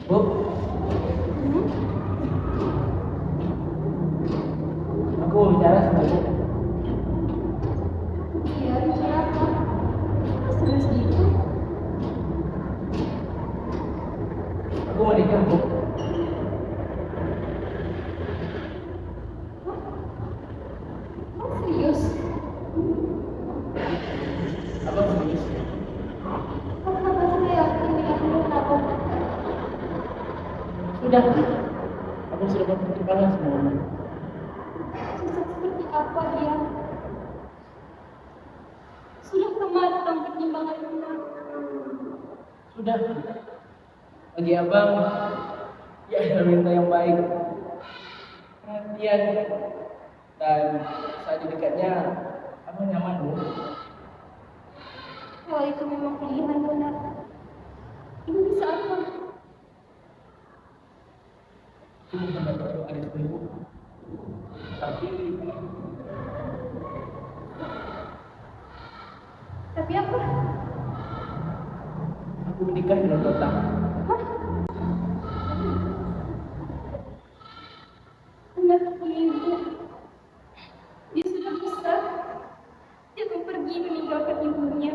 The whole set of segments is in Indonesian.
Bu, aku mau bicara sama ibu. Iya, bicara apa? Kok serius gitu? Aku mau nikah, Bu. Kok serius? Abang serius. Kok kenapa saya yakin nikah dulu kenapa? Sudah, aku sudah mempertimbangkan semuanya. Susah seperti apa dia? Sudah kematang pertimbangan kita. Sudah. Bagi abang, ya ada wanita yang baik, perhatian, dan saat di dekatnya, abang nyaman, Bu. Kalau itu memang pilihan benar, ibu bisa apa? Aku bukan dapat doa dari ibu, tapi Tapi apa? aku menikah dengan Kota. Hah? Anak ibu, dia sudah besar. Dia akan pergi meninggalkan ibunya.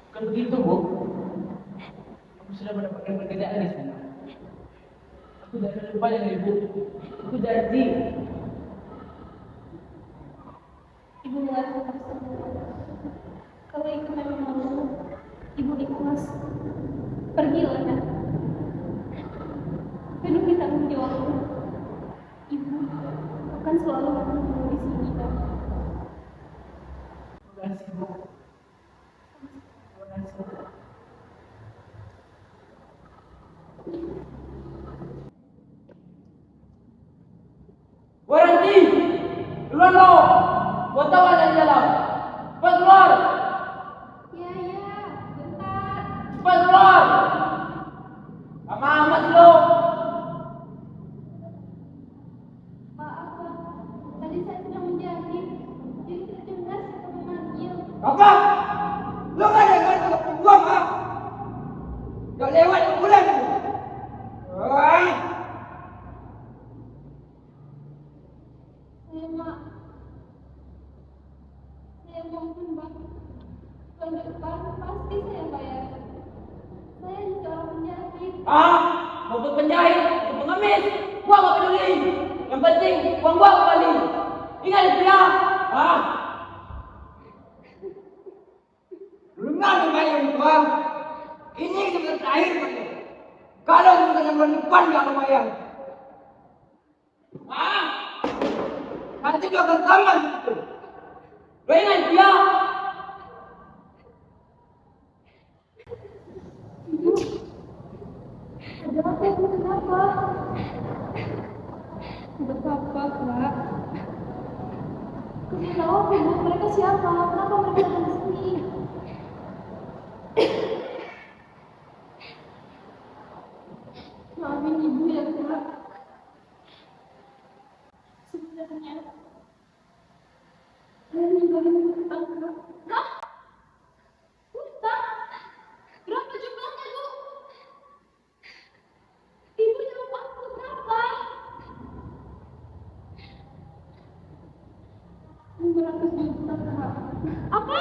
Bukan begitu, Bu. Aku sudah mendapatkan pekerjaan di sana. Aku tidak akan lupa dengan ibu. Aku janji. Ibu mengatakan semua. Kalau itu memang mau, ibu ikhlas. Pergilah, nak. Penuhi tanggung jawabmu. Ibu akan selalu menunggu di sini, nak. Terima kasih, Bu. Terima kasih. Berhenti! Keluar lo! Gua tahu ada di dalam. Cepat keluar! Ya, bentar. Cepat keluar! Lama amat lo! Maaf, Pak. Tadi saya sedang menjahit. Jadi tidak dengar saya memanggil. Apa? Lo gak dengar kalau pembuang, ha? Gak lewat bulan tu. Wah! Saya mohon, Bang. Tahun depan pasti saya bayar. Saya hanya seorang penjahit. Ah, mau buat penjahit, mau pengemis, gua gak peduli. Yang penting uang gua kembali. Ingat itu ya. Ah, Dengar tu bayar gua. Ini kesempatan terakhir pakai. Kalau kesempatan bulan depan gak mau bayar. Ah! Nanti dia akan tambah situ. lo ingat itu ya. Ibu, ada apa, Ibu? Kenapa? Tidak apa-apa, Kak. Kasih tahu aku, Ibu. Mereka siapa? Kenapa mereka ada di sini? Maafin Ibu ya, Kak. Sebenarnya saya ninggalin hutang, Kak. Hah? Hutang? Berapa jumlahnya, Bu? Ibu jawab aku berapa? 500 juta, Kak. Apa?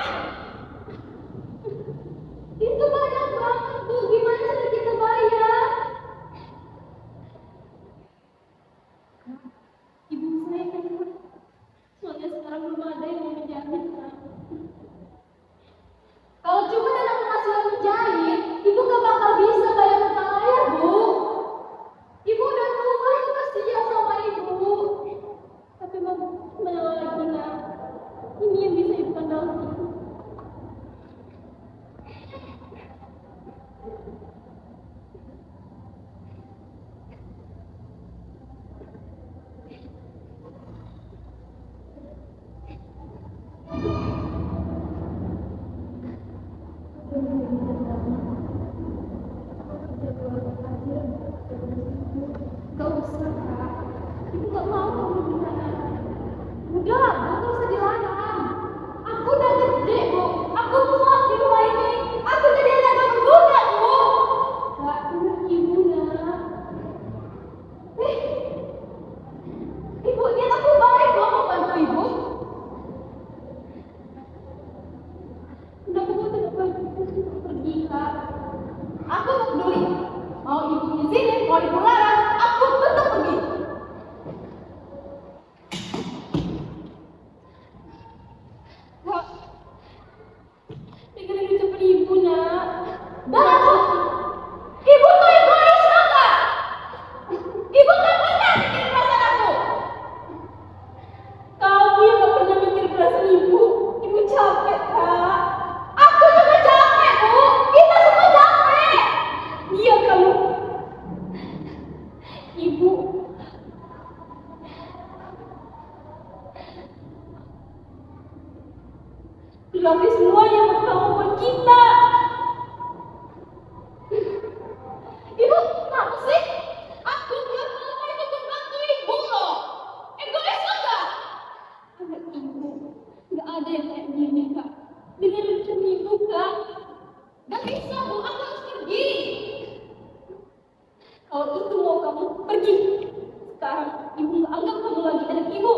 Itu banyak banget, Bu. Gimana cara kita bayar? Kak, ibu saya kan soalnya sekarang belum ada yang mau menjahit, Kak. Kalau cuma ada penghasilan menjahit, ibu gak bakal bisa bayar hutang ayah, Bu. Ibu udah tua, ibu kasihan sama ibu. Tapi mau kemana lagi, nak? Ini yang bisa ibu andalkan. Gak usah, Kak. Ibu gak mau kamu di sana. Udah, gak usah dilarang. Tapi semuanya bertanggung kita. Ibu, kenapa sih? Aku biar mama itu membantu ibu loh. Egois enggak? Anak ibu, nggak ada yang kayak gini kak. Dengerin cerita ibu kak. Gak bisa bu, aku harus pergi. Kalau itu mau kamu pergi. Sekarang ibu nggak anggap kamu lagi anak ibu.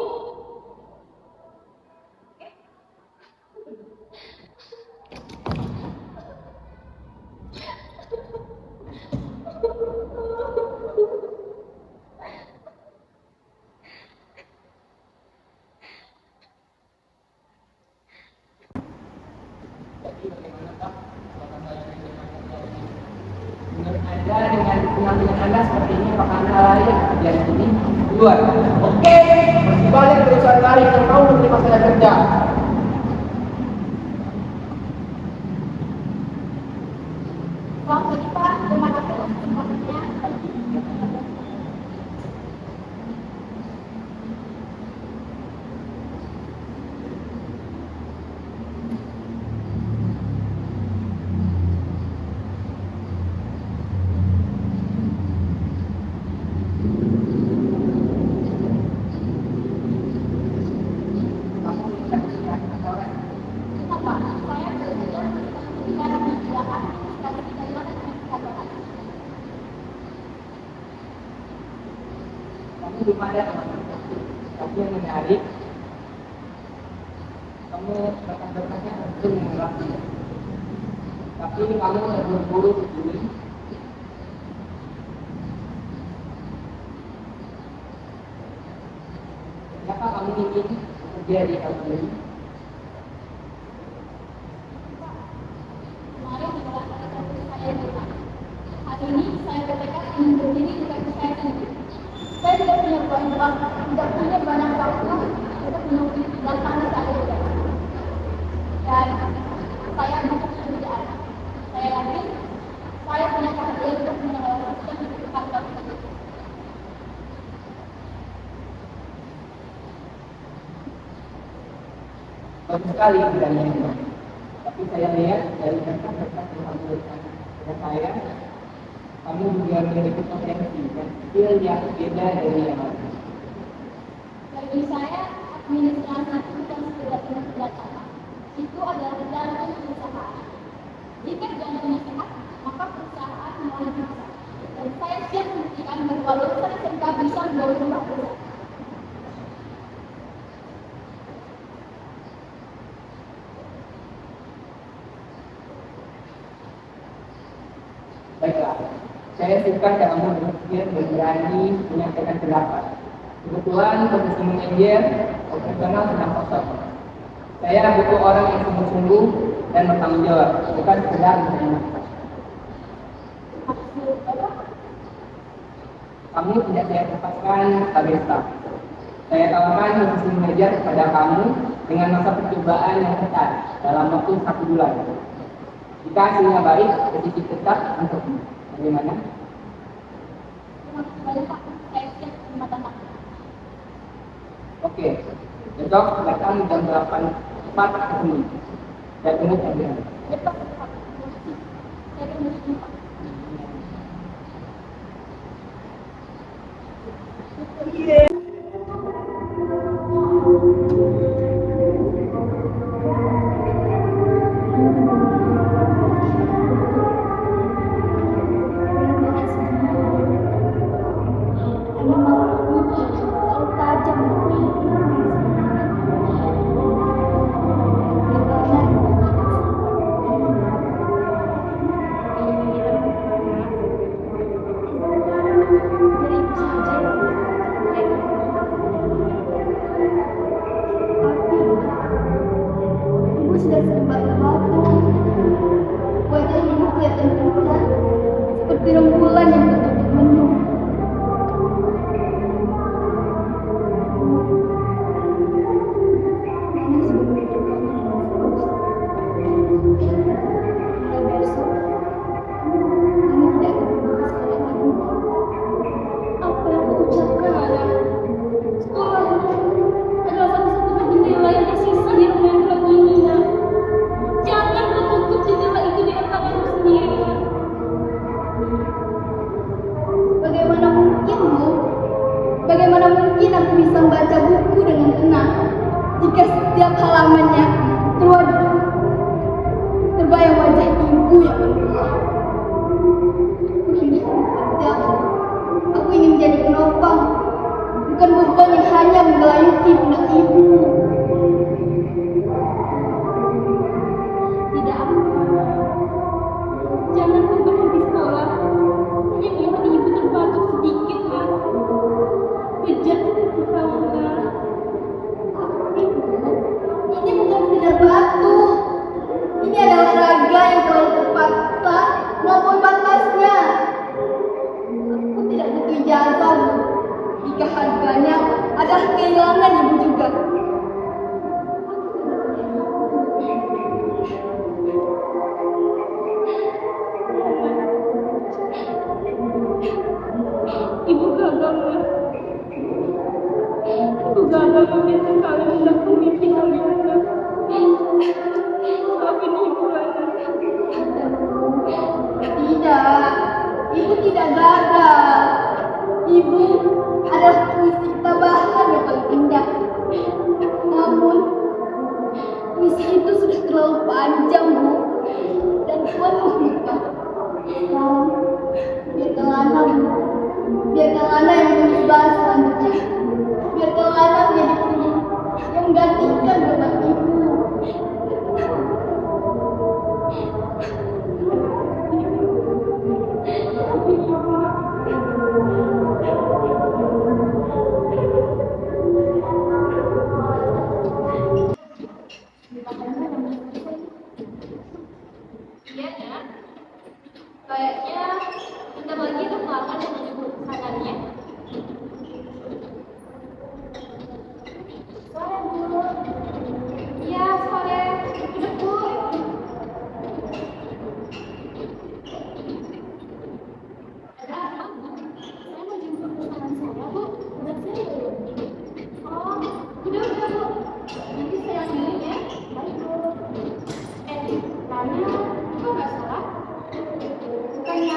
Jadi bagaimana Pak? Apakah saya menurut Anda dengan penampilan Anda seperti ini apakah Anda layak kerja di sini? Luar. Oke, masih balik perusahaan lain yang mau menerima saya kerja. Uang kita, terima kasih atas kesempatannya. Kenapa? Saya bekerja bicara kerjaan, karena kita juga dengan kantoran. Kamu belum ada teman-teman. Tapi yang menarik, kamu berkas-berkasnya tentu mengelaknya. Tapi kamu terburu-buru begini. Kenapa kamu ingin bekerja di kantor ini? Kemarin adalah hari terakhir saya di rumah. Hari ini saya bertekad ingin berdiri di kaki saya sendiri. Saya tidak punya banyak uang, tidak punya banyak waktu untuk menunggu dan tanda saya juga. Dan saya butuh pekerjaan. Saya yakin saya punya keahlian untuk mengelola sistem di kantor tersebut. Bagus sekali pilihannya. Tapi saya lihat dari berkas-berkas yang kamu berikan kepada saya, kamu juga memiliki potensi dan skill yang beda dari yang lain. Bagi saya, administrasi itu bukan sekedar pendataan. Itu adalah jalan perusahaan. Jika jalannya sehat, maka perusahaan mulai bisa. Dan saya siap membuktikan bahwa lulusan SMK bisa membawa rumah perusahaan. Baiklah, saya suka kamu berpikir dan berani menyampaikan pendapat. Kebetulan posisi manajer operasional sedang kosong. Saya butuh orang yang sungguh-sungguh dan bertanggung jawab, bukan sekedar mencari nafkah. Maksud Bapak, Kamu tidak saya lepaskan sebagai staf. Saya tawarkan posisi manajer kepada kamu dengan masa percobaan yang ketat dalam waktu 1 bulan. Jika hasilnya baik, posisi tetap untukmu. Bagaimana? terima kasih banyak Pak. Saya siap menerima tantangan. Oke, besok datang jam 8 tepat ke sini. Saya tunggu kamu. Cepat, Pak. Saya akan menyusul Pak. Dari ibu saja. dengan ibu juga. Ibu gagal, Ma. Ibu gagal membiarkan kalian mendapatkan mimpi kalian. Maafin ibu, Lana. Tidak, ibu tidak gagal. Ibu adalah puisi tambahan yang paling indah. Namun, puisi itu sudah terlalu panjang, Bu. Dan Tuhan meminta. Sekarang, biarkan Lana, Bu. Biarkan Lana yang menulis balas selanjutnya. Biarkan Lana menjadi penyanyi yang menggantikan beban ibu. Iya, Nak. Kayaknya bentar lagi tuh makan yang menyebut pesanannya. Sore, Bu. Iya, sore. Duduk, Bu. Ada apa, Bu? Saya mau jemput pesanan saya, Bu. Udah sini, Bu. Oh, udah, Bu. Nanti saya ambilin ya. Baik, Bu. Rania, kok nggak salah? Bukannya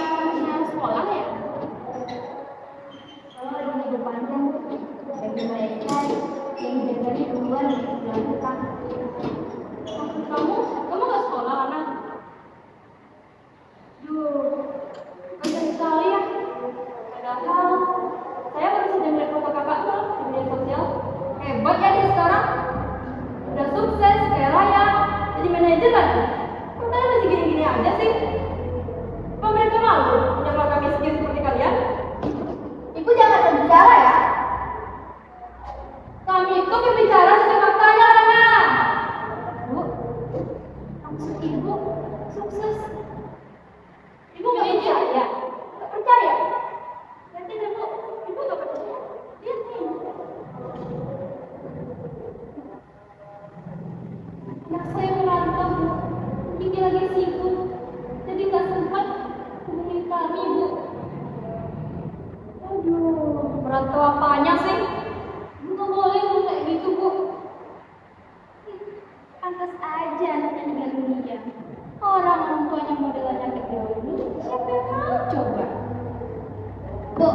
sekolah ya? Oh, di minggu panjang. Bagi mereka yang jadwalnya duluan dilakukan. Kamu nggak sekolah, Lana? Duh, kasihan sekali ya. Padahal saya baru saja melihat foto kakak tuh di media sosial. Hebat ya dia sekarang. Udah sukses, kayak raya, jadi manajer lagi. Kok kalian masih gini-gini aja sih? Apa mereka malu punya keluarga miskin seperti kalian? Ibu jangan berbicara ya. Kami itu berbicara sesuai faktanya, Lana. Bu, maksud ibu sukses. Ibu nggak percaya? Nggak percaya? Nanti deh, Bu. Ibu nggak percaya? Lihat nih. Anak saya merantau, Bu. Ini lagi sibuk, jadi nggak sempat hubungi kami, Bu. Aduh, merantau apanya sih? Bu nggak boleh Bu kayak gitu, Bu. Pantas aja anaknya meninggal dunia. Orang tuanya modelannya kayak dulu, siapa yang mau coba? Bu,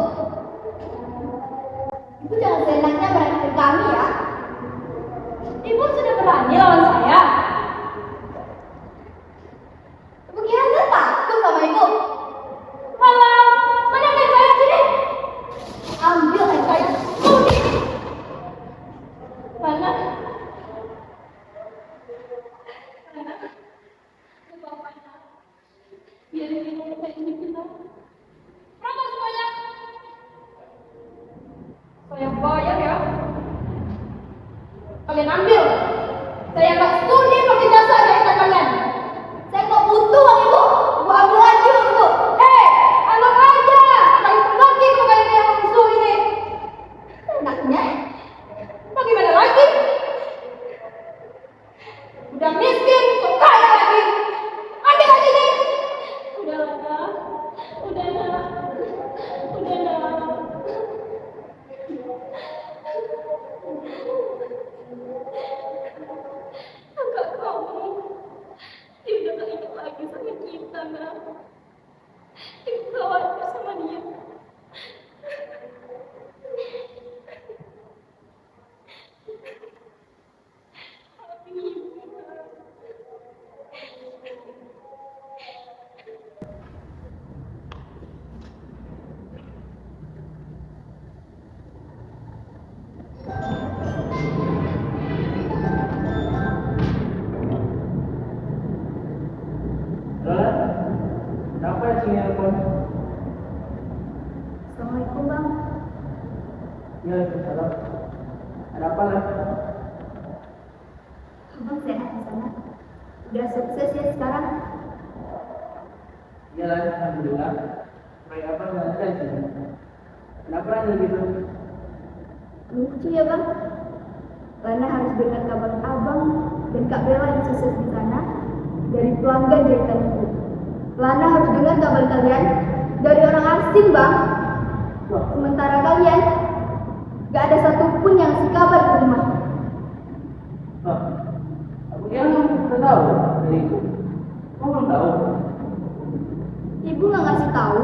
Ibu jangan seenaknya berani ke kami ya. Ibu sudah berani lawan saya. Ibu kira saya takut sama Ibu? Malah, mana kain saya sini? Ambil kain saya. Mana? Biarin ini kayak ini kita. Berapa semuanya? Saya bayar ya. Kalian ambil. Saya nggak studi pakai jasa jahitan kalian. Saya nggak butuh uang Ibu. Ibu ambil lagi uang Ibu. Anggap aja. Saya lagi kok kayaknya yang musuh ini. Enaknya. Bagaimana lagi? Udah miskin, kok kaya lagi. Ambil lagi nih. Udah lah. Udah lah. Udah lah. Kakak kamu, dia udah gak ingat lagi sama kita, Nak. Ibu khawatir sama dia. Maafin Ibu, Nak. Lola, kenapa ya sini telepon? Assalamualaikum, Bang. Ya, Waalaikumsalam. Ada apa lah? Abang sehat di sana? Udah sukses ya sekarang? Ya lah, alhamdulillah. Proyek apa nggak ada sih? Kenapa nanya gitu? Lucu ya, Bang. Kak Bella yang sukses di sana dari pelanggan jahitan ibu. Lana harus dengar kabar kalian dari orang asing, Bang. Sementara kalian gak ada satupun yang ngasih kabar ke rumah. Aku kira udah tahu dari itu. Kamu belum tahu? Ibu gak ngasih tahu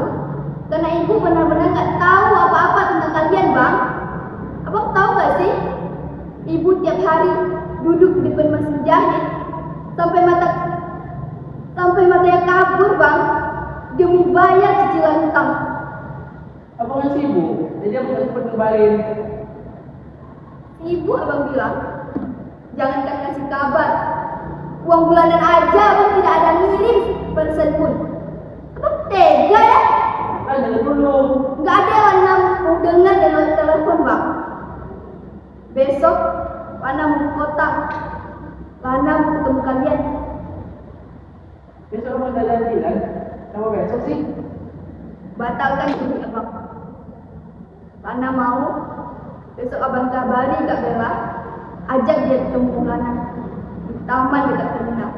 karena ibu benar-benar gak tahu apa-apa tentang kalian, Bang. Abang tahu gak sih? Ibu tiap hari duduk di depan mesin jahit sampai matanya kabur, Bang, demi bayar cicilan hutang. Apa kan sibuk? Jadi aku gak sempat kembaliin. Ibu abang bilang, jangankan kasih kabar, uang bulanan aja abang tidak ada ngirim persen pun. Abang tega ya? Kan dengar dulu. Nggak ada yang Lana mau dengar dari telepon, Bang. Besok Lana mau ke kota. Lana mau ketemu kalian. Besok abang ada janjian. Sama besok sih. Batalkan dulu, abang. Lana mau besok abang kabari Kak Bella, ajak dia ketemu Lana di taman dekat terminal.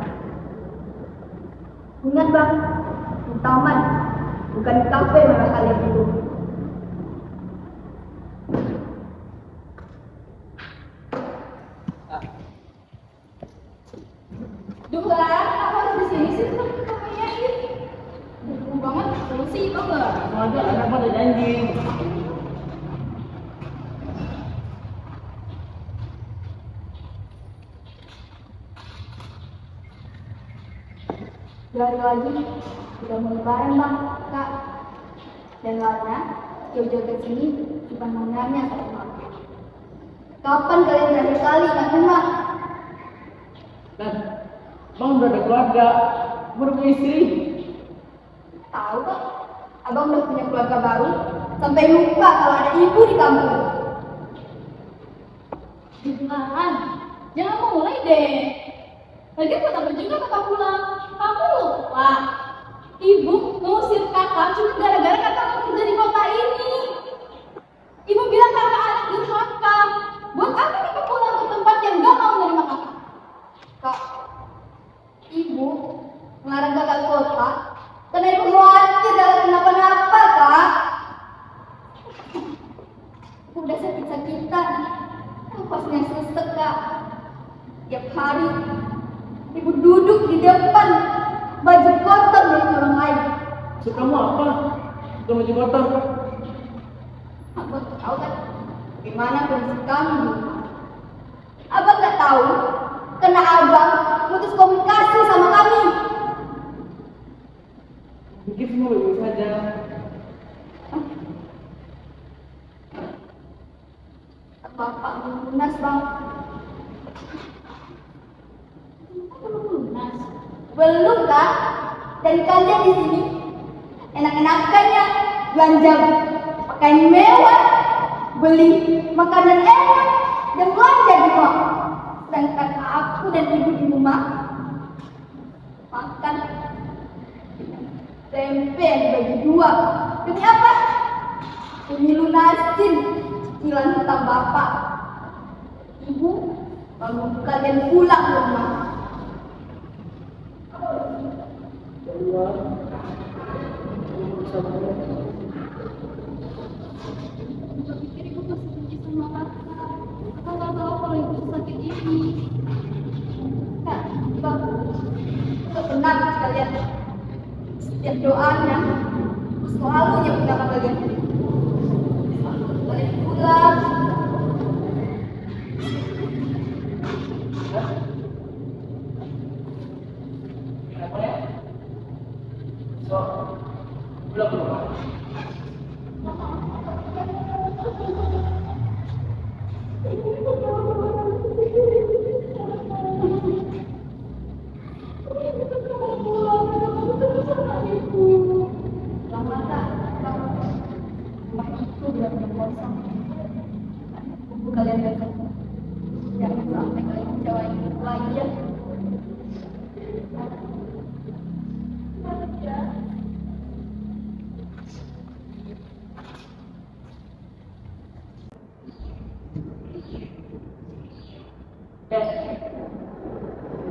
Ingat, Bang, di taman, bukan di kafe mana kalian itu. Duh lah, aku harus di sini sih tetap kafenya ini. Buru banget, solusi tau gak? Mau aja anak ada janji. Dari lagi, sudah mau lebaran, Bang, Kak. Dan Lana jauh-jauh ke sini cuma mau nanya sama aku. Kapan kalian terakhir kali ingat rumah? Dan bang udah ada keluarga, baru punya istri. Tahu kok, abang udah punya keluarga baru, sampai lupa kalau ada ibu di kampung. Bukan, jangan mau mulai deh. Lagi buat apa juga kakak pulang? Kamu lupa. Ibu ngusir kakak cuma gara-gara kakak mau kerja di kota ini. Ibu bilang kakak anak durhaka. Buat apa kakak pulang ke tempat yang gak mau menerima kakak? Kak, ibu melarang kakak ke kota karena ibu khawatir kalau kenapa-napa, Kak. Udah sakit-sakitan, nafasnya sesek, Kak. Tiap hari ibu duduk di depan baju kotor milik orang lain. Maksud kamu apa? Suka baju kotor? Abang tahu kan bagaimana kondisi kami di rumah. Abang nggak tahu karena abang putus komunikasi sama kami. Pikir semua baik-baik saja. Bapak belum lunas, Bang. Belum lunas. Belum, Kak. Dan kalian di sini enak-enakannya belanja pakaian mewah, beli makanan enak, dan belanja di rumah. Sedangkan aku dan ibu di rumah makan tempe yang dibagi dua. Demi apa? Demi lunasin cicilan hutang bapak. Ibu mau kalian pulang ke rumah. Allah. Aku pikir ibu masih benci sama kakak. Kakak gak tahu kalau ibu sakit ini. Kak, Bang, itu benar sekalian. Setiap doanya, aku selalu nyebutkan kalian. Selalu kalian pulang. Kenapa ya? So, pulang ke rumah. Bang Mata, Bang, rumah itu benar-benar kosong. Ibu kalian datang. Jangan sampai kalian kecewain ibu lagi ya.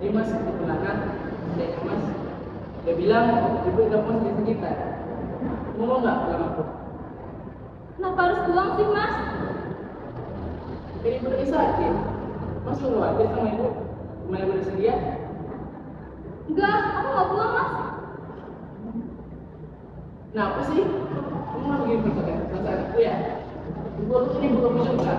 Ini mas, kebetulan adanya mas, dia bilang ibu udah puas di sekitar. Mau nggak pulang aku? Kenapa harus pulang sih, Mas? Ini ibu lagi sakit. Mas mau khawatir sama ibu? Gimana ibu bersedia? Enggak, aku nggak pulang, Mas. Kenapa sih? Kamu nggak begini perasaan aku ya? Ibu aku ini bukan bersyukur.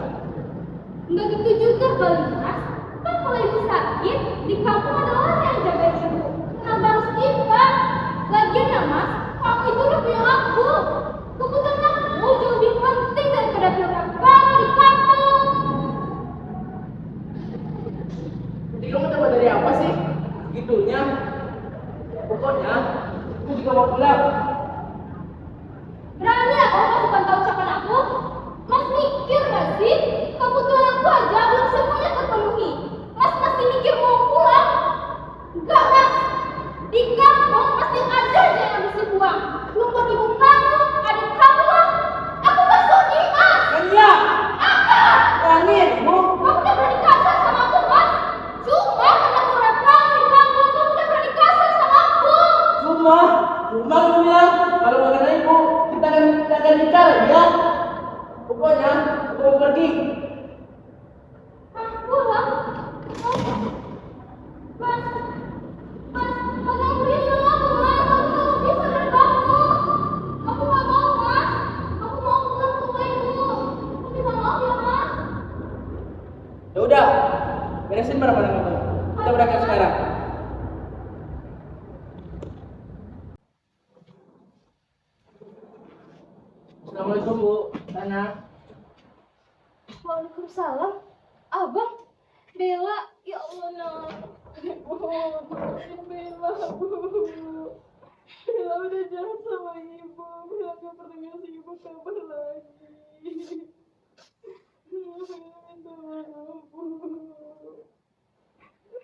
Enggak gitu juga kali, Mas. Kan kalau ibu sakit, di kampung ada orang yang jaga ibu. Kenapa harus kita? Lagian ya, Mas, kamu itu udah punya aku. Kebutuhan aku jauh lebih penting daripada program kamu di kampung. Jadi kamu coba dari apa sih? Segitunya. Pokoknya, aku juga mau pulang. Berani ya kamu masih pantau ucapan aku? Mas mikir gak sih? Kebutuhan aku aja belum semuanya terpenuhi. Mas masih mikir mau pulang? Enggak, Mas. Di kampung pasti ada aja yang habis uang. Lumpur ibu kamu, adik kamu lah. Aku gak sudi, Mas. Kania! Apa? Berani ibu! Kamu udah berani kasar sama aku, Mas. Cuma karena kurang kamu di kampung, kamu udah berani kasar sama aku. Cuma aku bilang kalau mengenai ibu kita akan bicara ya. Pokoknya aku mau pergi. Hah, pulang? Mas, jangan pergi dengan aku, Mas. Aku gak bisa dari kamu. Aku gak mau, Mas. Aku mau pulang ke rumah ibu. Aku minta maaf ya, Mas. Ya udah, beresin barang-barang kamu. Kita berangkat sekarang. Assalamualaikum Bu, Sana. Waalaikumsalam. Abang, Bella, ya Allah, nak. Bella, Bu. Bella udah jahat sama ibu. Bella gak pernah ngasih ibu kabar lagi. Minta maaf, Bu.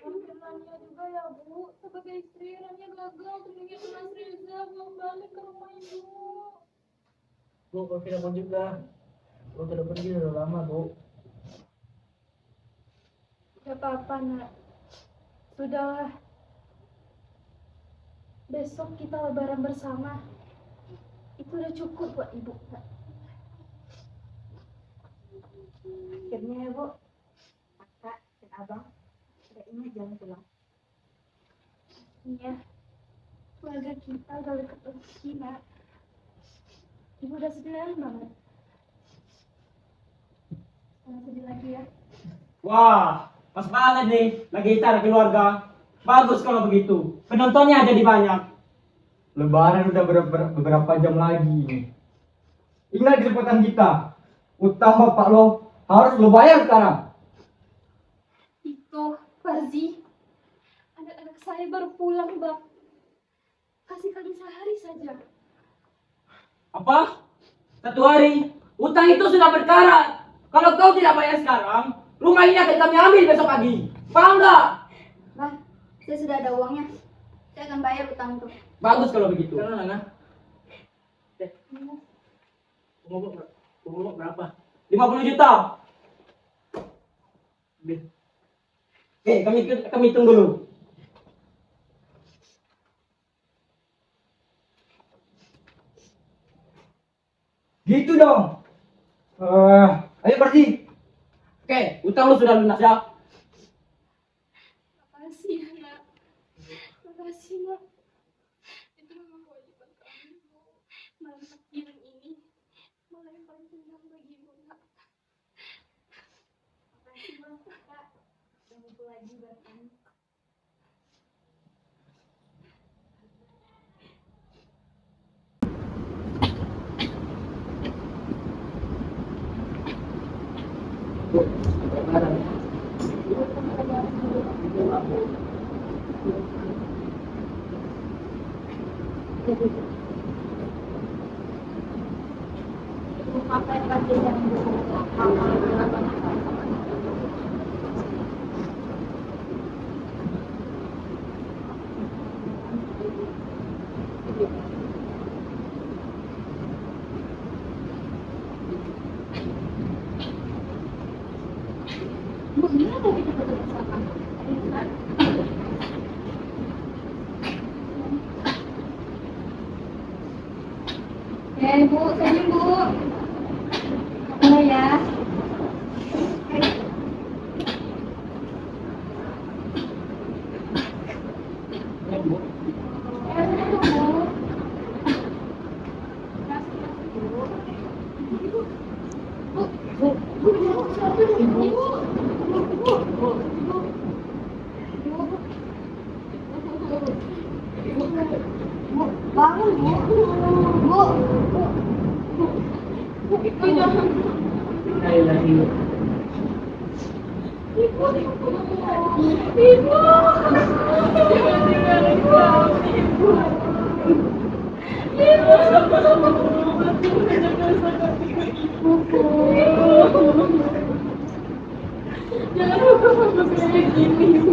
Rania juga ya, Bu. Sebagai istri, Rania gagal untuk mengingat Mas Reza belum balik ke rumah ibu. Bu, maafin aku juga. Aku sudah pergi udah lama, Bu. Gak apa-apa, nak. Sudahlah. Besok kita lebaran bersama. Itu udah cukup buat ibu, Nak. Akhirnya ya, Bu. Kakak dan abang udah ingat jalan pulang. Iya. Keluarga kita udah deket lagi, Nak. Ibu udah senang banget. Jangan sedih lagi ya. Wah, pas banget nih lagi acara keluarga. Bagus kalau begitu. Penontonnya jadi banyak. Lebaran udah beberapa jam lagi nih. Inilah kesempatan kita. Utang bapak lo harus lo bayar sekarang. Itu, Farzi. Anak-anak saya baru pulang, Bang. Kasih kami sehari saja. Apa? 1 hari? Utang itu sudah berkarat. Kalau kau tidak bayar sekarang, rumah ini akan kami ambil besok pagi. Paham nggak? Bah, saya sudah ada uangnya. Saya akan bayar utang itu. Bagus kalau begitu. Sekarang, Nana. Ngomong berapa? 50 juta. Oke, kami hitung dulu. Gitu dong. Ayo pergi. Oke, utang lu sudah lunas ya. Makasih ya, Nak. Makasih, Nak. Itu memang kewajiban kami, Bu. Malam takbiran ini malah yang paling senang bagi Ibu, Nak. Makasih, Bang. Kakak. Udah ngumpul lagi buat kami. Bener tadi kita bersama? Ya, Bu, senyum, Bu. Boleh ya. Bu, bangun, Bu. Bu. Ibu, jangan tinggalin kami, Ibu. Ibu, jangan lupa kayak gini, Ibu.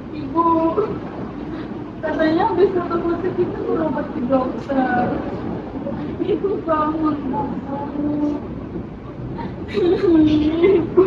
Ibu, katanya habis ketemu kita berobat ke dokter. Ibu bangun, Ibu.